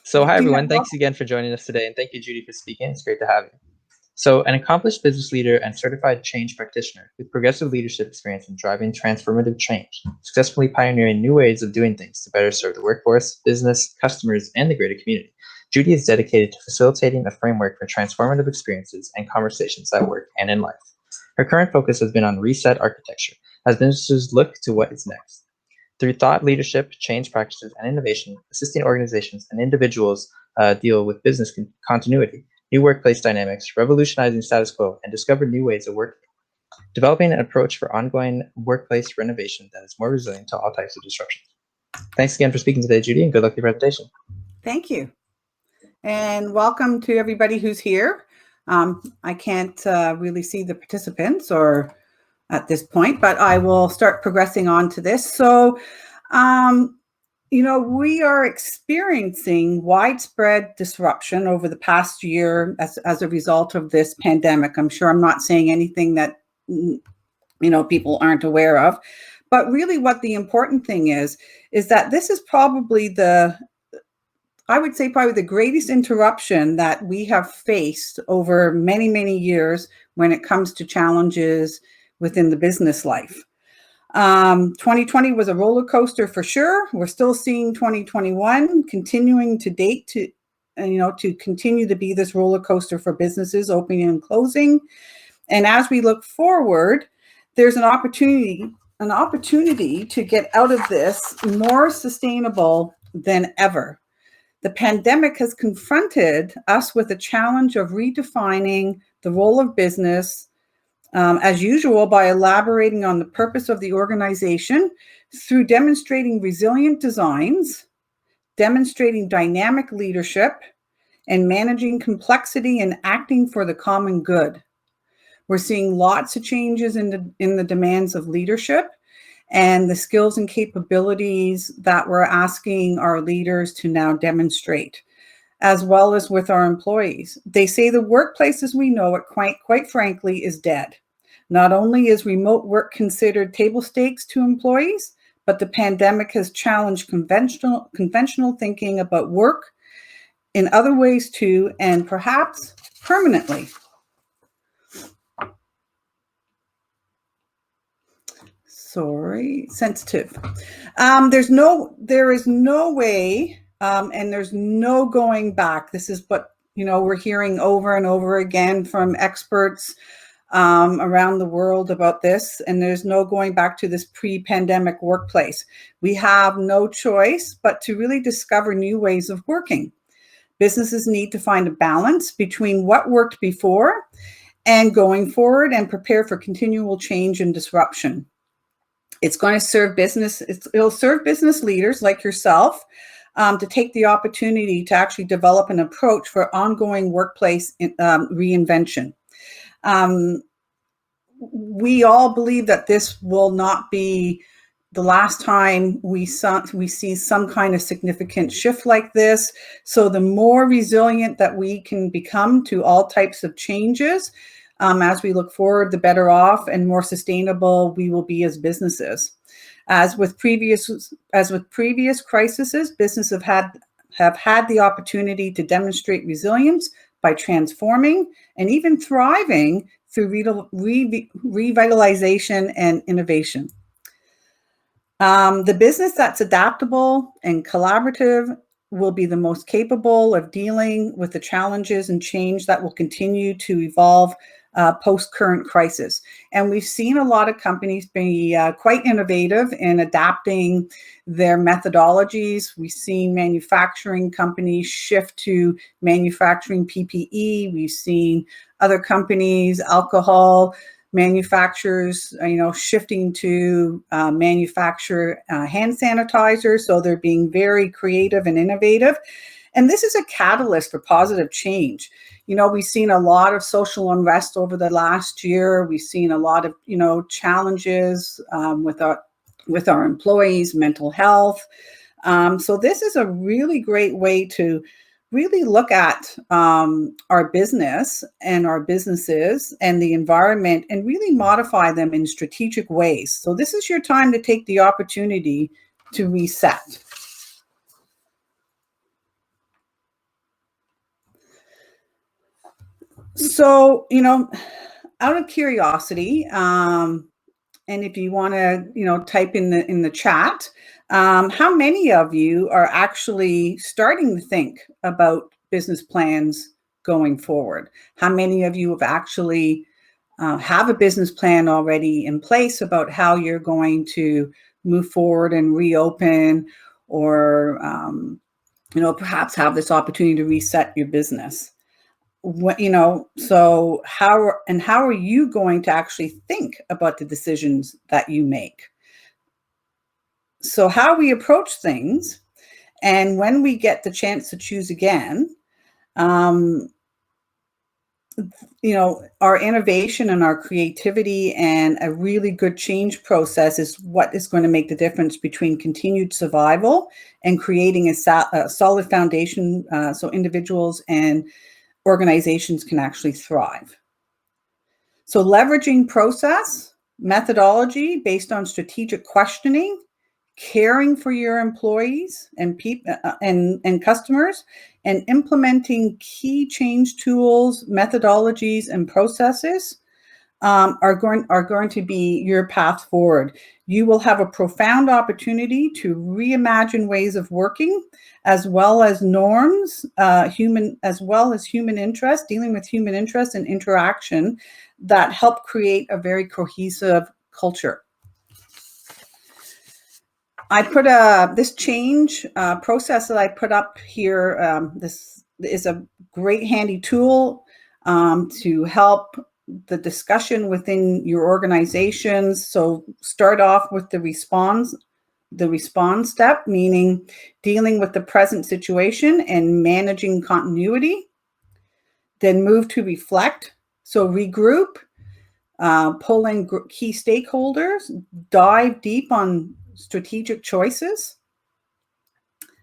So hi, Judy, everyone. Thanks again for joining us today. And thank you, Judy, for speaking. It's great to have you. So an accomplished business leader and certified change practitioner with progressive leadership experience in driving transformative change, successfully pioneering new ways of doing things to better serve the workforce, business, customers, and the greater community. Judy is dedicated to facilitating a framework for transformative experiences and conversations at work and in life. Her current focus has been on reset architecture as businesses look to what is next. Through thought leadership, change practices, and innovation, assisting organizations and individuals deal with business continuity, new workplace dynamics, revolutionizing status quo, and discover new ways of working. Developing an approach for ongoing workplace renovation that is more resilient to all types of disruptions. Thanks again for speaking today, Judy, and good luck with your presentation. Thank you. And welcome to everybody who's here. I can't really see the participants or at this point, but I will start progressing on to this. So, we are experiencing widespread disruption over the past year as a result of this pandemic. I'm sure I'm not saying anything that, people aren't aware of, but really what the important thing is that this is probably the greatest interruption that we have faced over many, many years when it comes to challenges within the business life. 2020 was a roller coaster for sure. We're still seeing 2021 continuing to date to continue to be this roller coaster for businesses opening and closing. And as we look forward, there's an opportunity to get out of this more sustainable than ever. The pandemic has confronted us with the challenge of redefining the role of business, as usual, by elaborating on the purpose of the organization through demonstrating resilient designs, demonstrating dynamic leadership, and managing complexity and acting for the common good. We're seeing lots of changes in the demands of leadership and the skills and capabilities that we're asking our leaders to now demonstrate, as well as with our employees. They say the workplace as we know it, quite frankly, is dead. Not only is remote work considered table stakes to employees, but the pandemic has challenged conventional thinking about work in other ways too, and perhaps permanently. Sensitive. There is no way, and there's no going back. This is what we're hearing over and over again from experts around the world about this, and there's no going back to this pre-pandemic workplace. We have no choice but to really discover new ways of working. Businesses need to find a balance between what worked before and going forward and prepare for continual change and disruption. It's going to serve business. It'll serve business leaders like yourself to take the opportunity to actually develop an approach for ongoing workplace reinvention. We all believe that this will not be the last time we see some kind of significant shift like this. So the more resilient that we can become to all types of changes, as we look forward, the better off and more sustainable we will be as businesses. As with previous crises, businesses have had the opportunity to demonstrate resilience by transforming and even thriving through revitalization and innovation. The business that's adaptable and collaborative will be the most capable of dealing with the challenges and change that will continue to evolve post-current crisis. And we've seen a lot of companies be quite innovative in adapting their methodologies. We've seen manufacturing companies shift to manufacturing PPE. We've seen other companies, alcohol manufacturers, shifting to manufacture hand sanitizer. So they're being very creative and innovative. And this is a catalyst for positive change. We've seen a lot of social unrest over the last year. We've seen a lot of, challenges with our employees, mental health. So this is a really great way to really look at our business and our businesses and the environment and really modify them in strategic ways. So this is your time to take the opportunity to reset. So, out of curiosity, and if you want to, type in the chat, how many of you are actually starting to think about business plans going forward? How many of you have actually have a business plan already in place about how you're going to move forward and reopen, or perhaps have this opportunity to reset your business? So how are you going to actually think about the decisions that you make? So how we approach things, and when we get the chance to choose again, um, our innovation and our creativity and a really good change process is what is going to make the difference between continued survival and creating a solid foundation, so individuals and organizations can actually thrive. So leveraging process, methodology based on strategic questioning, caring for your employees and and customers, and implementing key change tools, methodologies, and processes are going to be your path forward. You will have a profound opportunity to reimagine ways of working, as well as norms, human interest, dealing with human interest and interaction that help create a very cohesive culture. I put this change process that I put up here. This is a great handy tool to help the discussion within your organizations. So start off with the response step, meaning dealing with the present situation and managing continuity. Then move to reflect. So regroup, pull in key stakeholders, dive deep on strategic choices.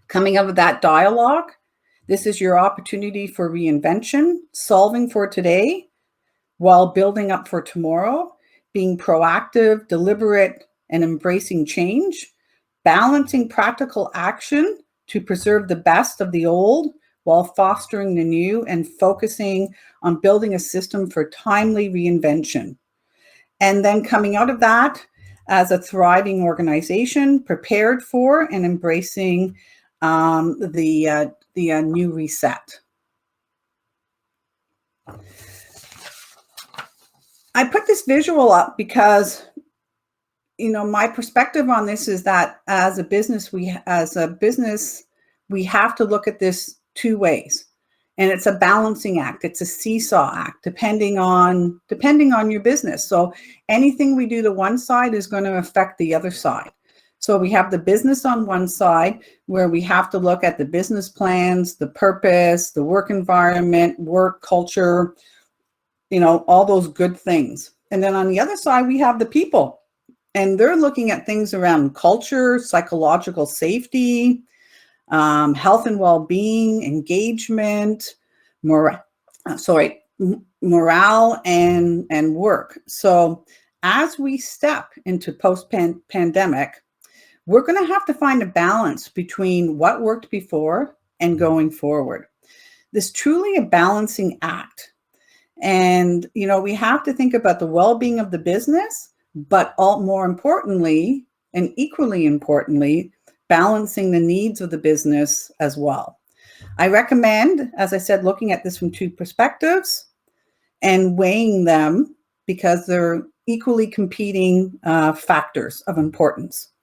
Coming out of that dialogue, this is your opportunity for reinvention, solving for today while building up for tomorrow, being proactive, deliberate, and embracing change, balancing practical action to preserve the best of the old while fostering the new, and focusing on building a system for timely reinvention. And then coming out of that as a thriving organization, prepared for and embracing the new reset. I put this visual up because, my perspective on this is that as a business, we have to look at this two ways. And it's a balancing act. It's a seesaw act, depending on your business. So anything we do to one side is going to affect the other side. So we have the business on one side, where we have to look at the business plans, the purpose, the work environment, work culture, all those good things. And then on the other side, we have the people, and they're looking at things around culture, psychological safety, health and well-being, engagement, morale, and work. So as we step into post-pandemic, we're going to have to find a balance between what worked before and going forward. This is truly a balancing act. And, we have to think about the well-being of the business, but more importantly, and equally importantly, balancing the needs of the business as well. I recommend, as I said, looking at this from two perspectives and weighing them, because they're equally competing factors of importance.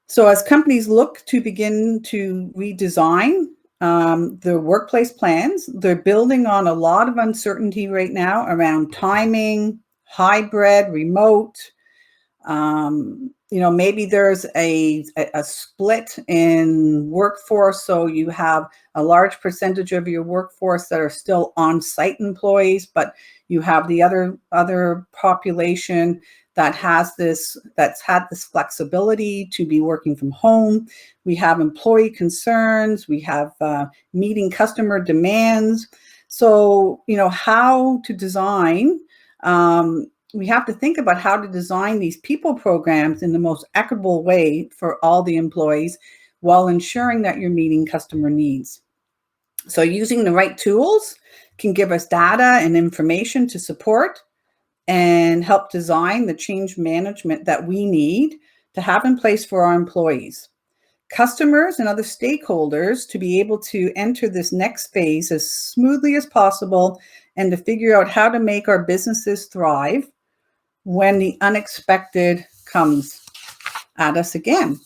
So as companies look to begin to redesign their workplace plans, they're building on a lot of uncertainty right now around timing, hybrid, remote. Maybe there's a split in workforce. So you have a large percentage of your workforce that are still on-site employees, but you have the other population that's had this flexibility to be working from home. We have employee concerns. We have meeting customer demands. So, how to design, we have to think about how to design these people programs in the most equitable way for all the employees, while ensuring that you're meeting customer needs. So using the right tools can give us data and information to support and help design the change management that we need to have in place for our employees, customers, and other stakeholders to be able to enter this next phase as smoothly as possible and to figure out how to make our businesses thrive when the unexpected comes at us again.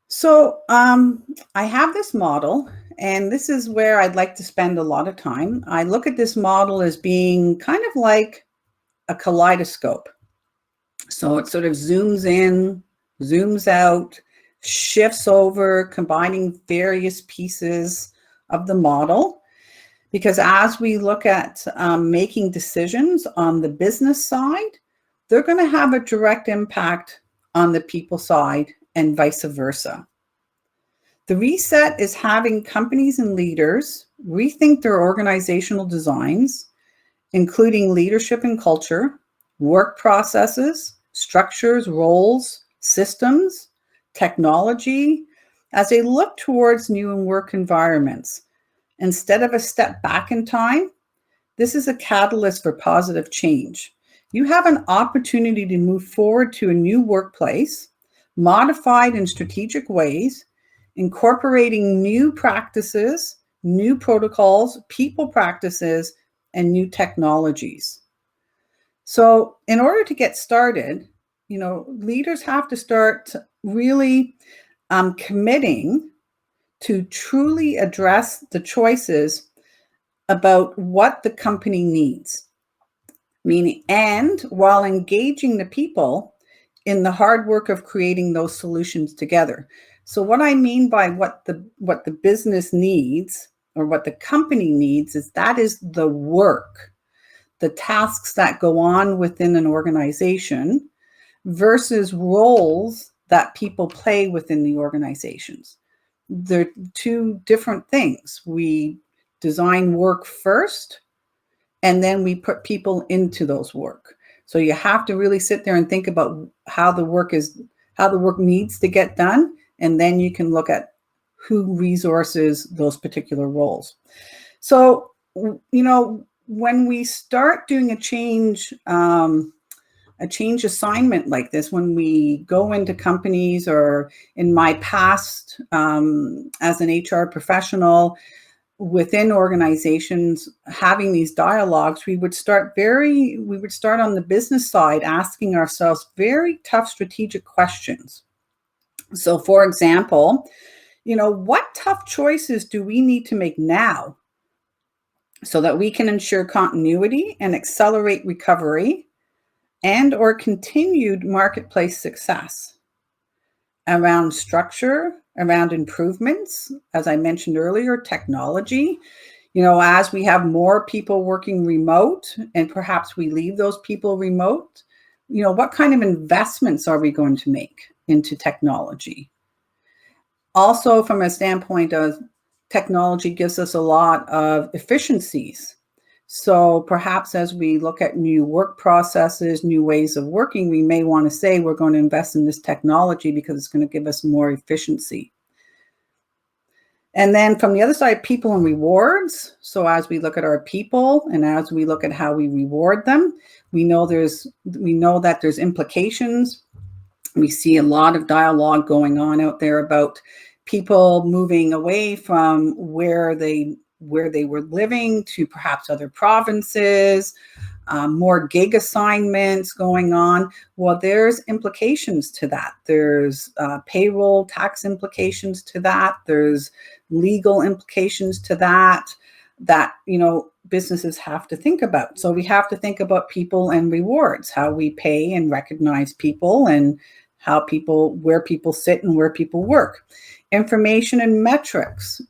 So I have this model, and this is where I'd like to spend a lot of time. I look at this model as being kind of like a kaleidoscope. So it sort of zooms in, zooms out, shifts over, combining various pieces of the model. Because as we look at making decisions on the business side, they're going to have a direct impact on the people side and vice versa. The reset is having companies and leaders rethink their organizational designs, including leadership and culture, work processes, structures, roles, systems, technology, as they look towards new work environments. Instead of a step back in time, this is a catalyst for positive change. You have an opportunity to move forward to a new workplace, modified in strategic ways, incorporating new practices, new protocols, people practices, and new technologies. So in order to get started, leaders have to start really committing to truly address the choices about what the company needs. Meaning, and while engaging the people in the hard work of creating those solutions together. So what I mean by what the business needs or what the company needs is that is the work, the tasks that go on within an organization versus roles that people play within the organizations. They're two different things. We design work first, and then we put people into those work. So you have to really sit there and think about how the work needs to get done, and then you can look at who resources those particular roles. So, when we start doing a change assignment like this, when we go into companies, or in my past as an HR professional within organizations, having these dialogues, we would start on the business side asking ourselves very tough strategic questions. So for example, what tough choices do we need to make now so that we can ensure continuity and accelerate recovery and or continued marketplace success around structure, around improvements, as I mentioned earlier, technology. As we have more people working remote and perhaps we leave those people remote, what kind of investments are we going to make into technology? Also, from a standpoint of technology gives us a lot of efficiencies. So perhaps as we look at new work processes, new ways of working, we may want to say we're going to invest in this technology because it's going to give us more efficiency. And then from the other side, people and rewards. So as we look at our people and as we look at how we reward them, we know that there's implications. We see a lot of dialogue going on out there about people moving away from where they were living to perhaps other provinces, more gig assignments going on. Well, there's implications to that. There's payroll tax implications to that. There's legal implications to that businesses have to think about. So we have to think about people and rewards, how we pay and recognize people, and where people sit and where people work. Information and metrics,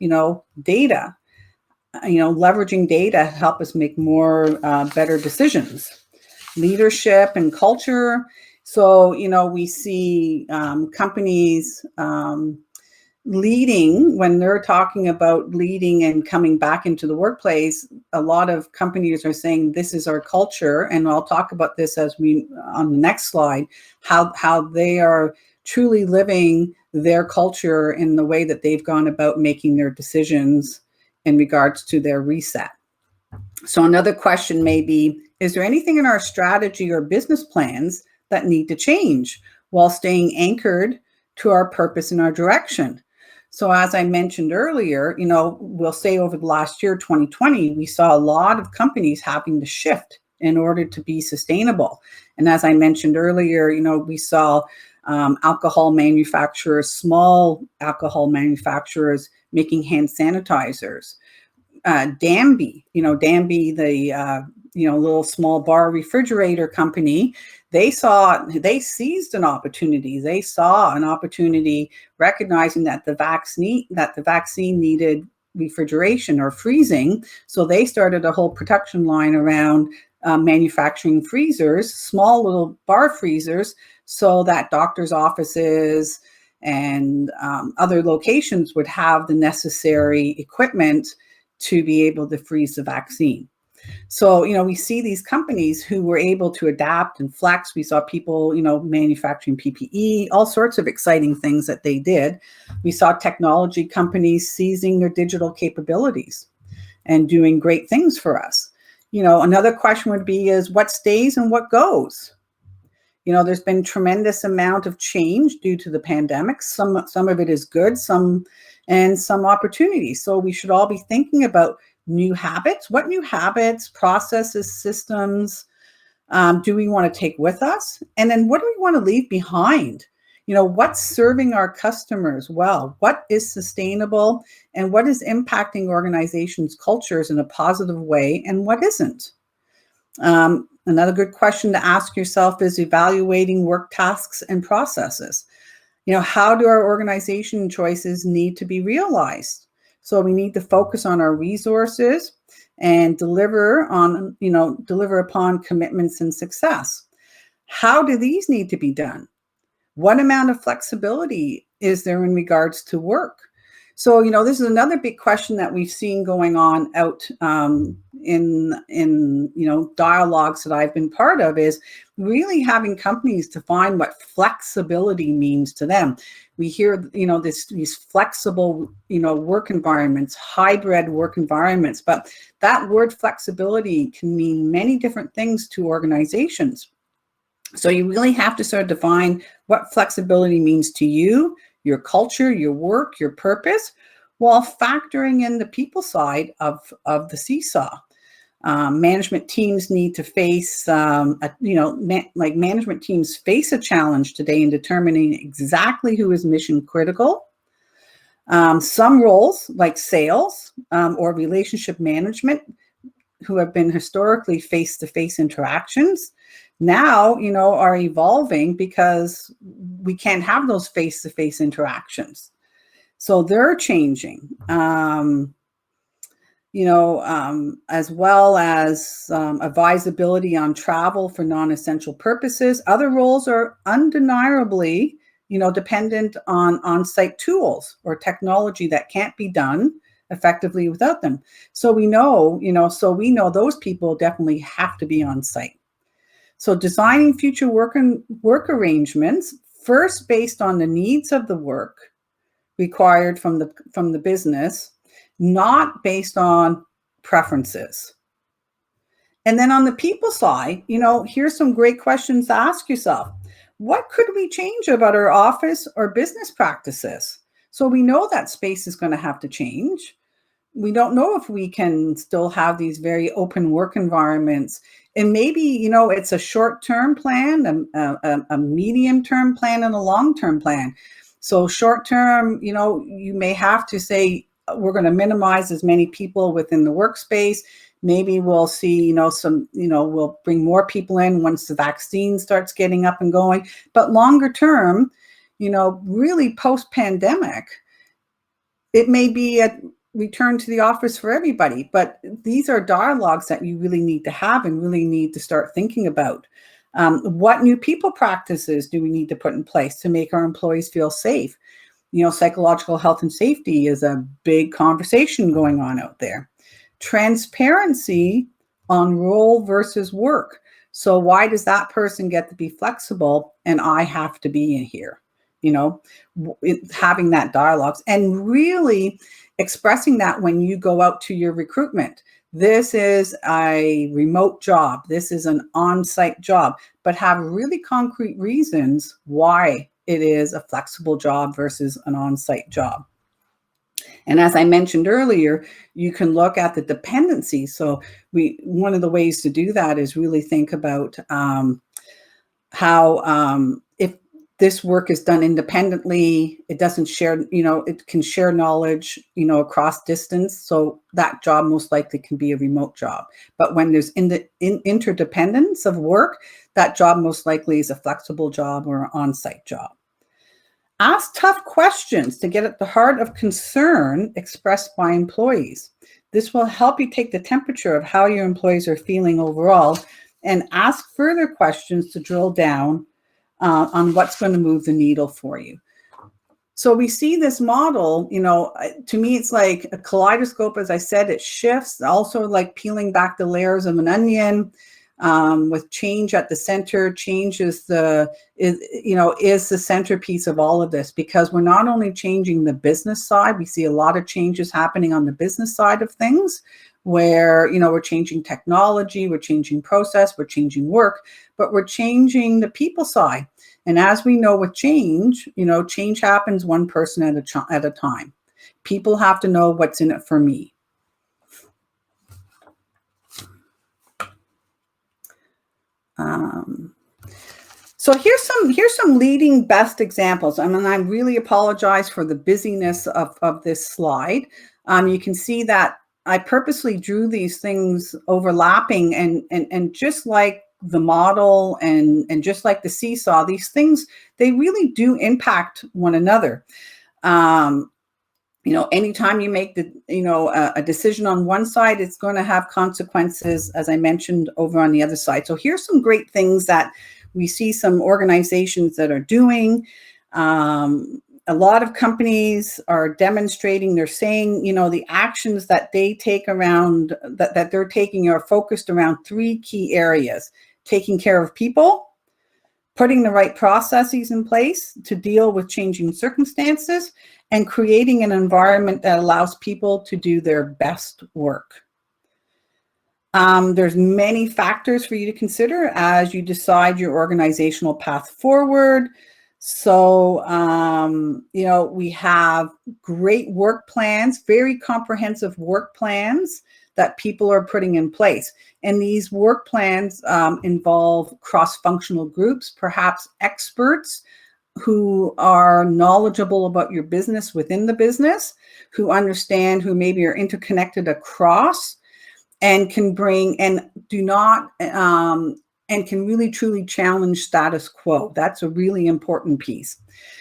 data, leveraging data to help us make more better decisions. Leadership and culture. So, we see companies leading, when they're talking about leading and coming back into the workplace, a lot of companies are saying this is our culture, and I'll talk about this as we on the next slide, how they are truly living their culture in the way that they've gone about making their decisions in regards to their reset. So another question may be, is there anything in our strategy or business plans that need to change while staying anchored to our purpose and our direction? So as I mentioned earlier, we'll say over the last year, 2020, we saw a lot of companies having to shift in order to be sustainable. And as I mentioned earlier, we saw alcohol manufacturers, small alcohol manufacturers making hand sanitizers. Danby, the little small bar refrigerator company, they seized an opportunity. They saw an opportunity, recognizing that the vaccine needed refrigeration or freezing. So they started a whole production line around manufacturing freezers, small little bar freezers, so that doctors' offices and other locations would have the necessary equipment to be able to freeze the vaccine. So, we see these companies who were able to adapt and flex. We saw people, manufacturing PPE, all sorts of exciting things that they did. We saw technology companies seizing their digital capabilities and doing great things for us. Another question would be is what stays and what goes? There's been tremendous amount of change due to the pandemic. Some of it is good, some opportunities. So we should all be thinking about new habits. What new habits, processes, systems do we want to take with us? And then what do we want to leave behind? What's serving our customers well? What is sustainable? And what is impacting organizations' cultures in a positive way? And what isn't? Another good question to ask yourself is evaluating work tasks and processes. How do our organization choices need to be realized? So we need to focus on our resources and deliver upon commitments and success. How do these need to be done? What amount of flexibility is there in regards to work? So, this is another big question that we've seen going on out in dialogues that I've been part of, is really having companies define what flexibility means to them. We hear, these flexible, work environments, hybrid work environments, but that word flexibility can mean many different things to organizations. So you really have to sort of define what flexibility means to you, your culture, your work, your purpose, while factoring in the people side of the seesaw. Management teams need to face, management teams face a challenge today in determining exactly who is mission critical. Some roles like sales or relationship management, who have been historically face-to-face interactions, now, are evolving because we can't have those face-to-face interactions. So they're changing, as well as advisability on travel for non-essential purposes. Other roles are undeniably, dependent on on-site tools or technology that can't be done effectively without them. So we know those people definitely have to be on site. So designing future work arrangements, first based on the needs of the work required from the business, not based on preferences. And then on the people side, here's some great questions to ask yourself. What could we change about our office or business practices? So we know that space is going to have to change. We don't know if we can still have these very open work environments. And maybe, it's a short-term plan, a medium-term plan, and a long-term plan. So short-term, you may have to say, we're going to minimize as many people within the workspace. Maybe we'll see, we'll bring more people in once the vaccine starts getting up and going. But longer term, really post-pandemic, it may be a return to the office for everybody, but these are dialogues that you really need to have and really need to start thinking about. What new people practices do we need to put in place to make our employees feel safe? Psychological health and safety is a big conversation going on out there. Transparency on role versus work. So why does that person get to be flexible and I have to be in here? Having that dialogues and really expressing that when you go out to your recruitment. This is a remote job. This is an on-site job, but have really concrete reasons why it is a flexible job versus an on-site job. And as I mentioned earlier, you can look at the dependency. So one of the ways to do that is really think about how if this work is done independently, it doesn't share, it can share knowledge, across distance. So that job most likely can be a remote job. But when there's interdependence of work, that job most likely is a flexible job or an on-site job. Ask tough questions to get at the heart of concern expressed by employees. This will help you take the temperature of how your employees are feeling overall, and ask further questions to drill down on what's going to move the needle for you. So we see this model, to me, it's like a kaleidoscope. As I said, it shifts, also like peeling back the layers of an onion. With change at the center. Change is the centerpiece of all of this, because we're not only changing the business side, we see a lot of changes happening on the business side of things where, we're changing technology, we're changing process, we're changing work, but we're changing the people side. And as we know with change, change happens one person at a time. People have to know what's in it for me. So here's some leading best examples. I really apologize for the busyness of this slide. You can see that I purposely drew these things overlapping and just like the model and just like the seesaw, these things, they really do impact one another. Anytime you make a decision on one side, it's going to have consequences, as I mentioned, over on the other side. So here's some great things that we see some organizations that are doing. A lot of companies are demonstrating, they're saying, the actions that they take around, that they're taking are focused around 3 key areas: taking care of people, putting the right processes in place to deal with changing circumstances, and creating an environment that allows people to do their best work. There's many factors for you to consider as you decide your organizational path forward. So, we have great work plans, very comprehensive work plans that people are putting in place. And these work plans involve cross-functional groups, perhaps experts who are knowledgeable about your business within the business, who understand, who maybe are interconnected across, and can bring and do not and can really truly challenge status quo. That's a really important piece.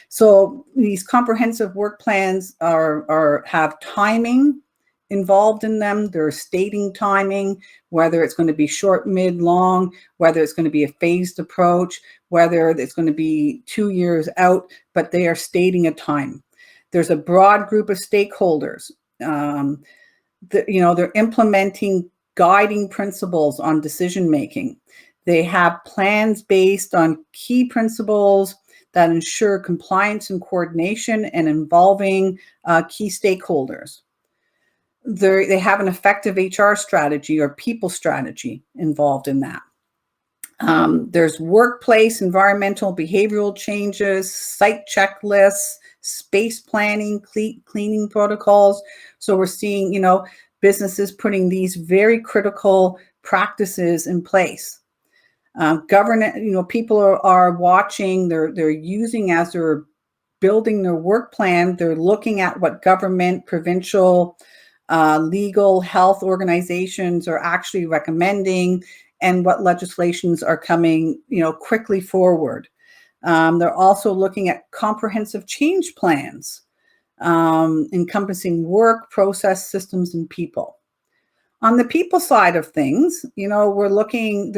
So these comprehensive work plans have timing involved in them. They're stating timing, whether it's going to be short, mid, long, whether it's going to be a phased approach, whether it's going to be 2 years out, but they are stating a time. There's a broad group of stakeholders. They're implementing guiding principles on decision-making. They have plans based on key principles that ensure compliance and coordination and involving key stakeholders. They have an effective HR strategy or people strategy involved in that. There's workplace, environmental, behavioral changes, site checklists, space planning, cleaning protocols. So we're seeing, businesses putting these very critical practices in place. Governance, people are watching, they're using as they're building their work plan, they're looking at what government, provincial, legal, health organizations are actually recommending and what legislations are coming, quickly forward. They're also looking at comprehensive change plans, encompassing work, process, systems, and people. On the people side of things, we're looking,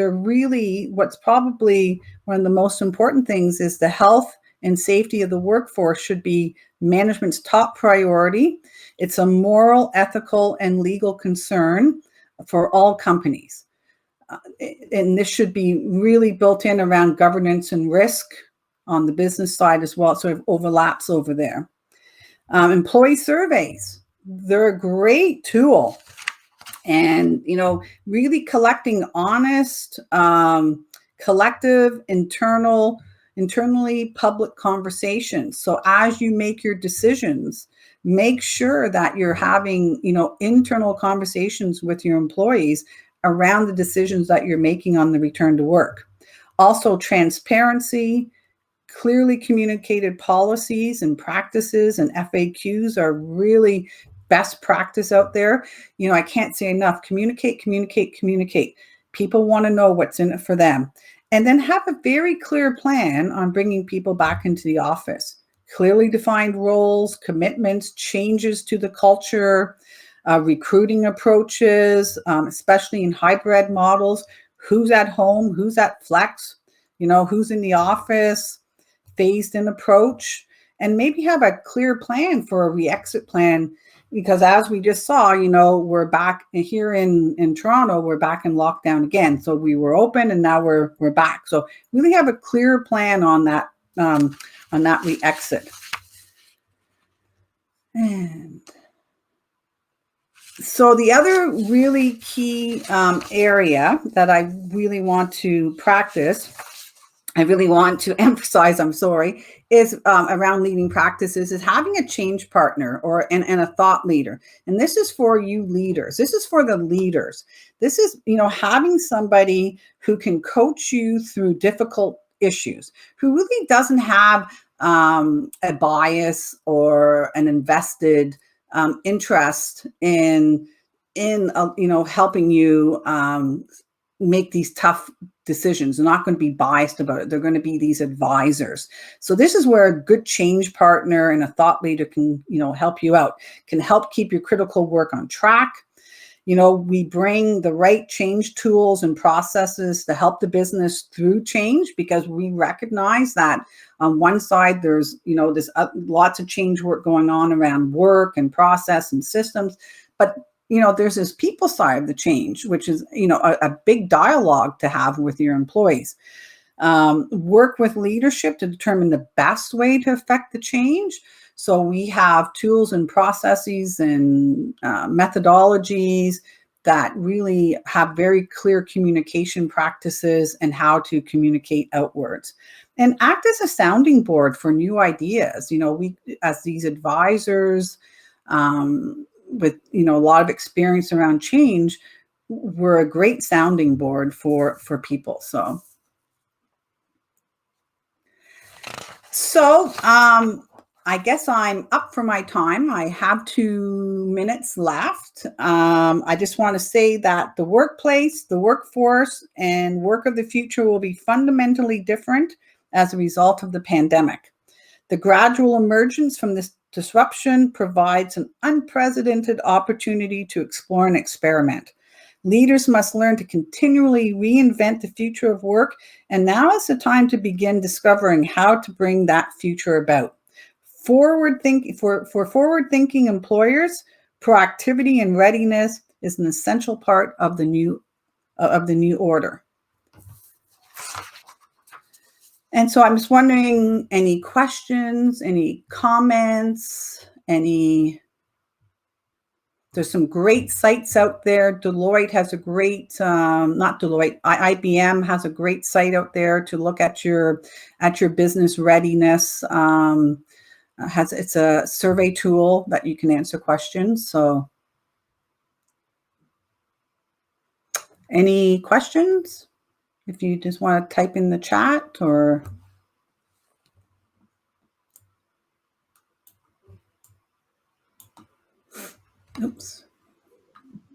what's probably one of the most important things is the health and safety of the workforce should be management's top priority. It's a moral, ethical, and legal concern for all companies. And this should be really built in around governance and risk on the business side as well. It sort of overlaps over there. Employee surveys, they're a great tool. And, really collecting honest, collective, internally public conversations. So as you make your decisions, make sure that you're having, internal conversations with your employees around the decisions that you're making on the return to work. Also, transparency, clearly communicated policies and practices and FAQs are really best practice out there. I can't say enough. Communicate. People want to know what's in it for them. And then have a very clear plan on bringing people back into the office. Clearly defined roles, commitments, changes to the culture, recruiting approaches, especially in hybrid models. Who's at home? Who's at flex? Who's in the office? Phased in approach. And maybe have a clear plan for a re-exit plan. Because as we just saw, we're back here in Toronto, we're back in lockdown again. So we were open and now we're back. So really have a clear plan on that re-exit. And so the other really key area that I really want to practice, I really want to emphasize, is around leading practices, is having a change partner and a thought leader. And this is for you leaders. This is for the leaders. This is, having somebody who can coach you through difficult issues, who really doesn't have a bias or an invested interest in helping you make these tough decisions. They're not going to be biased about it. They're going to be these advisors. So this is where a good change partner and a thought leader can, help you out, can help keep your critical work on track. We bring the right change tools and processes to help the business through change, because we recognize that on one side, there's lots of change work going on around work and process and systems, but there's this people side of the change, which is, a big dialogue to have with your employees. Work with leadership to determine the best way to affect the change. So we have tools and processes and methodologies that really have very clear communication practices and how to communicate outwards. And act as a sounding board for new ideas. We, as these advisors, with a lot of experience around change, we're a great sounding board for people. So I guess I'm up for my time. I have 2 minutes left. I just want to say that the workplace, the workforce, and work of the future will be fundamentally different as a result of the pandemic. The gradual emergence from this disruption provides an unprecedented opportunity to explore and experiment. Leaders must learn to continually reinvent the future of work, and now is the time to begin discovering how to bring that future about. For forward-thinking employers, proactivity and readiness is an essential part of the new order. And so I'm just wondering, any questions, any comments, there's some great sites out there. Deloitte has a great, IBM has a great site out there to look at your business readiness. It's a survey tool that you can answer questions. So any questions? If you just want to type in the chat or. Oops.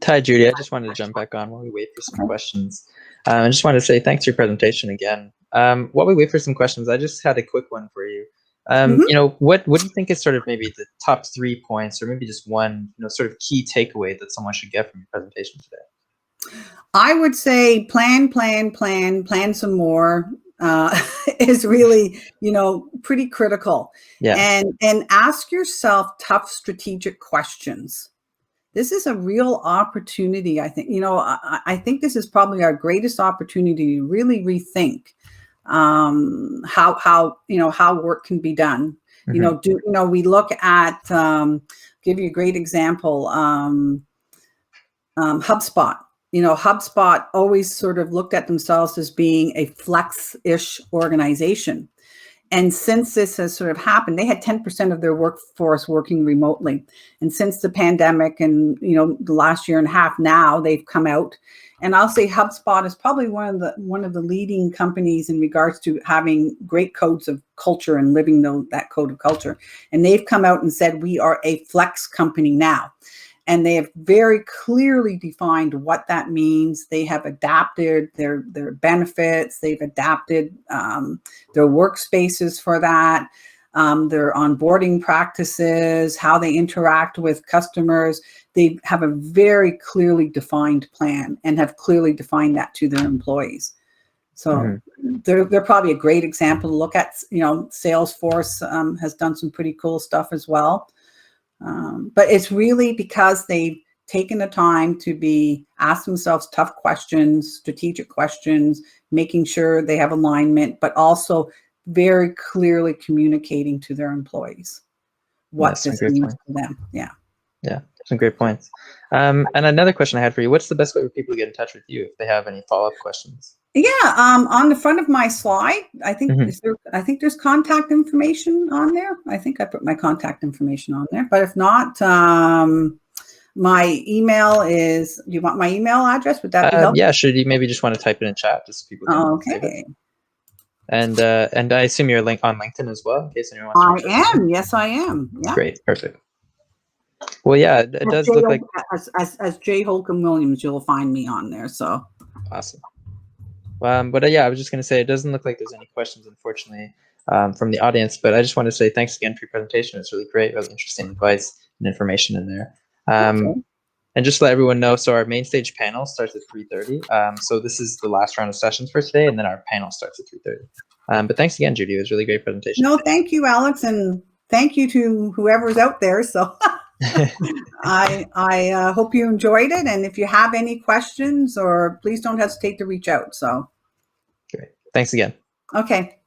Hi, Judy. I just wanted to jump back on while we wait for some questions. I just wanted to say thanks for your presentation again. While we wait for some questions, I just had a quick one for you. What do you think is sort of maybe the top 3 points, or maybe just one, sort of key takeaway that someone should get from your presentation today? I would say plan some more. is really, pretty critical. Yeah. And ask yourself tough strategic questions. This is a real opportunity, I think. I think this is probably our greatest opportunity to really rethink how work can be done. Mm-hmm. We look at, give you a great example, HubSpot. HubSpot always sort of looked at themselves as being a flex-ish organization. And since this has sort of happened, they had 10% of their workforce working remotely. And since the pandemic and, the last year and a half now, they've come out. And I'll say HubSpot is probably one of the leading companies in regards to having great codes of culture and living that code of culture. And they've come out and said, we are a flex company now. And they have very clearly defined what that means. They have adapted their benefits. They've adapted their workspaces for that, their onboarding practices, how they interact with customers. They have a very clearly defined plan and have clearly defined that to their employees. So they're probably a great example to look at. Salesforce has done some pretty cool stuff as well. But it's really because they've taken the time to ask themselves tough questions, strategic questions, making sure they have alignment, but also very clearly communicating to their employees what this means to them. Yeah. Yeah, some great points. And another question I had for you: what's the best way for people to get in touch with you if they have any follow-up questions? Yeah, on the front of my slide, I think there's contact information on there. I think I put my contact information on there, but if not, my email is. Do you want my email address? Would that be helpful? Yeah, should you maybe just want to type it in chat just so people can save it? And I assume you're on LinkedIn as well, in case anyone wants to. I am. Yes, I am. Yeah. Great, perfect. Well, yeah, it does look like as J. Holcomb-Williams, you'll find me on there. So awesome. But yeah, I was just going to say it doesn't look like there's any questions, unfortunately, from the audience. But I just want to say thanks again for your presentation. It's really great, really interesting advice and information in there. And just to let everyone know, so our main stage panel starts at 3:30. So this is the last round of sessions for today, and then our panel starts at 3:30. But thanks again, Judy. It was a really great presentation. No, thank you, Alex, and thank you to whoever's out there. So I hope you enjoyed it, and if you have any questions, or please don't hesitate to reach out. So great. Thanks again. Okay.